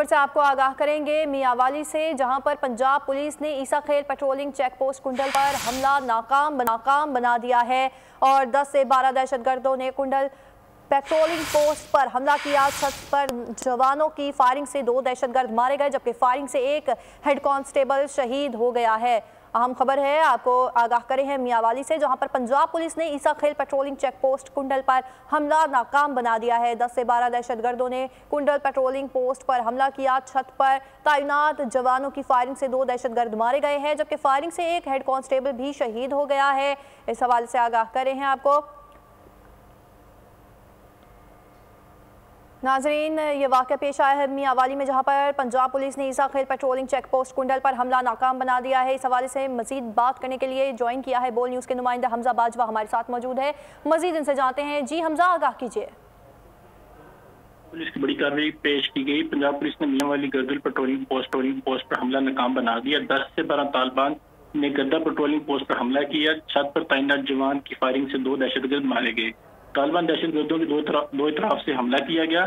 से आपको आगाह करेंगे मियांवाली से, जहां पर पंजाब पुलिस ने ईसा खेल पेट्रोलिंग चेक पोस्ट कुंडल पर हमला नाकाम बना दिया है और 10 से 12 दहशतगर्दों ने कुंडल पेट्रोलिंग पोस्ट पर हमला किया। छत पर जवानों की फायरिंग से 2 दहशतगर्द मारे गए, जबकि फायरिंग से एक हेड कांस्टेबल शहीद हो गया है। अहम खबर है, आपको आगाह करे हैं मियांवाली से, जहां पर पंजाब पुलिस ने ईसा खेल पेट्रोलिंग चेक पोस्ट कुंडल पर हमला नाकाम बना दिया है। 10 से 12 दहशतगर्दों ने कुंडल पेट्रोलिंग पोस्ट पर हमला किया। छत पर तैनात जवानों की फायरिंग से 2 दहशतगर्द मारे गए हैं, जबकि फायरिंग से एक हेड कांस्टेबल भी शहीद हो गया है। इस हवाले से आगाह करे हैं आपको। नाजरीन, ये वाक़या पेश आया है मियांवाली में, जहां पर पंजाब पुलिस ने ईसा खेल पेट्रोलिंग चेक पोस्ट कुंडल पर हमला नाकाम बना दिया है। इस हवाले से मजीद बात करने के लिए ज्वाइन किया है बोल न्यूज़ के नुमाइंदा हमजा बाजवा हमारे साथ मौजूद है। मजीद इनसे जानते हैं। जी हमजा, आगाह कीजिए। पुलिस की बड़ी कार्रवाई पेश की गई। पंजाब पुलिस ने मियांवाली गर्दल पेट्रोलिंग पोस्ट पर हमला नाकाम बना दिया। 10 से 12 तालिबान ने गर्दा पेट्रोलिंग पोस्ट पर हमला किया। छत पर तैनात जवान की फायरिंग से 2 दहशतगर्द मारे गए। तालिबान दहशतगर्दों की दो तरफ से हमला किया गया।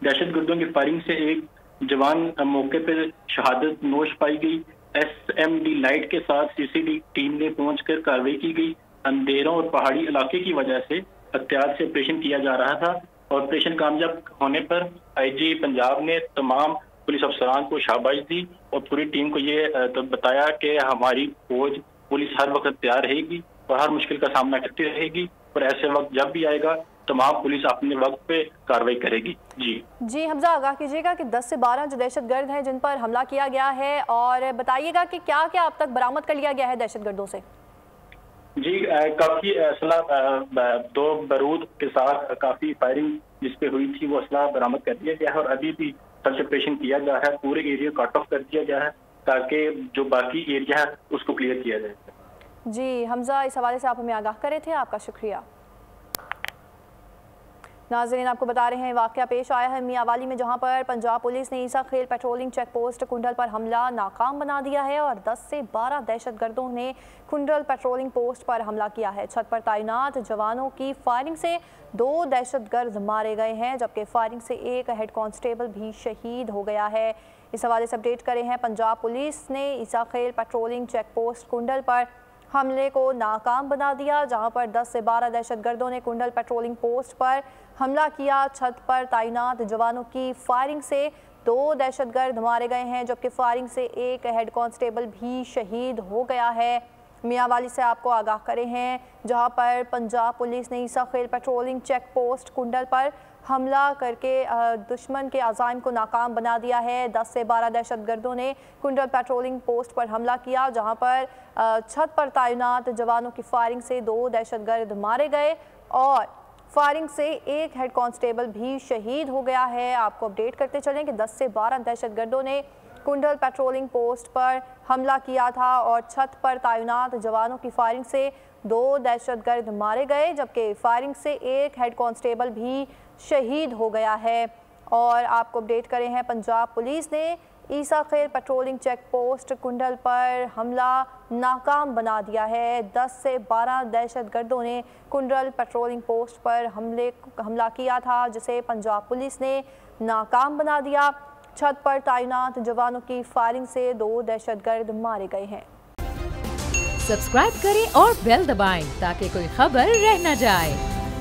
दहशतगर्दों की फायरिंग से एक जवान मौके पर शहादत नोश पाई गई। SMD लाइट के साथ CCD टीम ने पहुंचकर कार्रवाई की गई। अंधेरों और पहाड़ी इलाके की वजह से एहतियात से ऑपरेशन किया जा रहा था। ऑपरेशन कामयाब होने पर IG पंजाब ने तमाम पुलिस अफसरान को शाबाश दी और पूरी टीम को ये बताया कि हमारी फौज पुलिस हर वक्त तैयार रहेगी और हर मुश्किल का सामना करती रहेगी, और ऐसे वक्त जब भी आएगा तमाम पुलिस अपने वक्त पे कार्रवाई करेगी। जी हमजा, आगाह कीजिएगा कि 10 से 12 जो दहशतगर्द हैं जिन पर हमला किया गया है, और बताइएगा कि क्या क्या अब तक बरामद कर लिया गया है दहशतगर्दों से। जी, काफी असला 2 बारूद के साथ काफी फायरिंग जिसपे हुई थी वो असला बरामद कर दिया गया है और अभी भी सर्च ऑपरेशन किया जा रहा है। पूरे एरिया कट ऑफ कर दिया गया है ताकि जो बाकी एरिया है उसको क्लियर किया जाए। जी हमजा, इस हवाले से आप हमें आगाह करे थे, आपका शुक्रिया। नाज़रीन, आपको बता रहे हैं वाक़या पेश आया है मियांवाली में, जहां पर पंजाब पुलिस ने ईसा खेल पेट्रोलिंग चेक पोस्ट कुंडल पर हमला नाकाम बना दिया है और 10 से 12 दहशतगर्दों ने कुंडल पेट्रोलिंग पोस्ट पर हमला किया है। छत पर तैनात जवानों की फायरिंग से 2 दहशतगर्द मारे गए हैं, जबकि फायरिंग से एक हेड कांस्टेबल भी शहीद हो गया है। इस हवाले से अपडेट करें हैं, पंजाब पुलिस ने ईसा खेल पेट्रोलिंग चेक पोस्ट कुंडल पर हमले को नाकाम बना दिया, जहां पर 10 से 12 दहशतगर्दों ने कुंडल पेट्रोलिंग पोस्ट पर हमला किया। छत पर तैनात जवानों की फायरिंग से 2 दहशतगर्द मारे गए हैं, जबकि फायरिंग से एक हेड कांस्टेबल भी शहीद हो गया है। मियांवाली से आपको आगाह करे हैं, जहां पर पंजाब पुलिस ने ईसा खेल पेट्रोलिंग चेक पोस्ट कुंडल पर हमला करके दुश्मन के अज़ाइम को नाकाम बना दिया है। 10 से 12 दहशतगर्दों ने कुंडल पेट्रोलिंग पोस्ट पर हमला किया, जहां पर छत पर तैनात जवानों की फायरिंग से 2 दहशतगर्द मारे गए और फायरिंग से एक हेड कांस्टेबल भी शहीद हो गया है। आपको अपडेट करते चलें कि 10 से 12 दहशतगर्दों ने कुंडल पेट्रोलिंग पोस्ट पर हमला किया था और छत पर तैनात जवानों की फायरिंग से 2 दहशतगर्द मारे गए, जबकि फायरिंग से एक हेड कांस्टेबल भी शहीद हो गया है। और आपको अपडेट करें हैं, पंजाब पुलिस ने ईसा खेल पेट्रोलिंग चेक पोस्ट कुंडल पर हमला नाकाम बना दिया है। 10 से 12 दहशतगर्दों ने कुंडल पेट्रोलिंग पोस्ट पर हमला किया था, जिसे पंजाब पुलिस ने नाकाम बना दिया। छत पर तैनात जवानों की फायरिंग से 2 दहशतगर्द मारे गए हैं। सब्सक्राइब करें और बेल दबाएं ताकि कोई खबर रह न जाए।